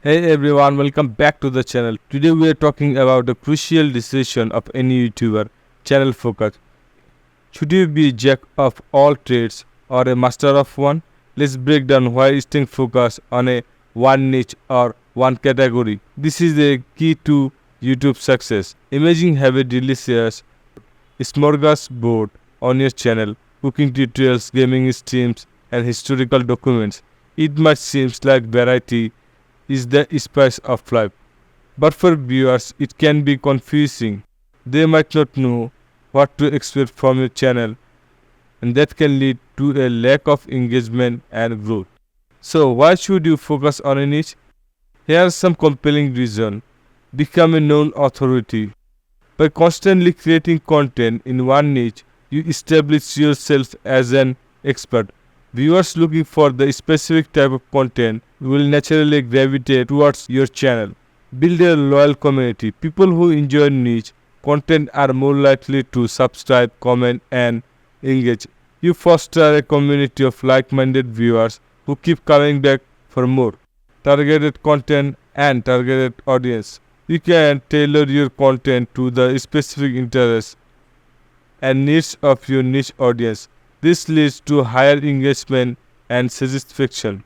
Hey everyone, welcome back to the channel. Today we are talking about the crucial decision of any YouTuber, channel focus. Should you be jack of all trades or a master of one? Let's break down why staying focused on a one niche or one category. This is the key to YouTube success. Imagine have a delicious smorgasbord on your channel, cooking tutorials, gaming streams, and historical documents. It might seem like variety is the spice of life. But for viewers, it can be confusing. They might not know what to expect from your channel, and that can lead to a lack of engagement and growth. So, why should you focus on a niche? Here are some compelling reasons. Become a known authority. By constantly creating content in one niche, you establish yourself as an expert. Viewers looking for the specific type of content will naturally gravitate towards your channel. Build a loyal community. People who enjoy niche content are more likely to subscribe, comment, and engage. You foster a community of like-minded viewers who keep coming back for more. Targeted content and targeted audience. You can tailor your content to the specific interests and needs of your niche audience. This leads to higher engagement and satisfaction.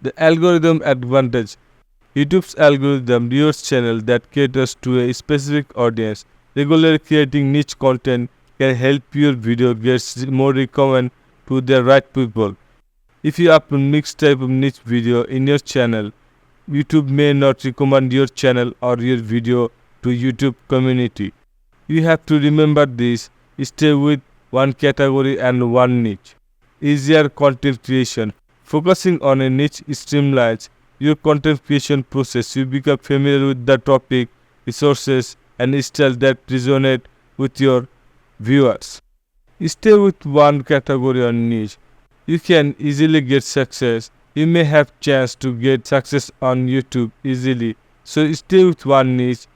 The algorithm advantage. YouTube's algorithm rewards channels that caters to a specific audience. Regularly creating niche content can help your video get more recommended to the right people. If you upload mixed type of niche video in your channel, YouTube may not recommend your channel or your video to YouTube community. You have to remember this. Stay with one category and one niche. Easier content creation. Focusing on a niche streamlines your content creation process. You become familiar with the topic, resources, and style that resonate with your viewers. Stay with one category or niche. You can easily get success. You may have chance to get success on YouTube easily. So stay with one niche,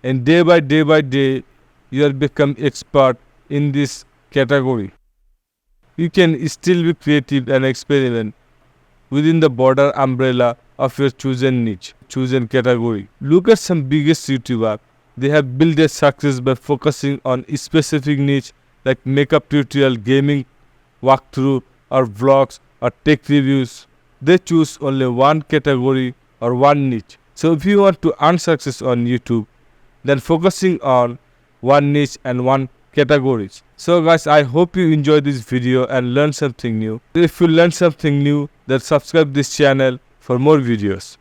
and day by day, you will become expert in this category. You can still be creative and experiment within the broader umbrella of your chosen niche, chosen category. Look at some biggest YouTuber. They have built their success by focusing on a specific niche like makeup tutorial, gaming walkthrough, or vlogs or tech reviews. They choose only one category or one niche. So if you want to earn success on YouTube, then focusing on one niche and one categories. So guys, I hope you enjoyed this video and learned something new. If you learned something new, then subscribe this channel for more videos.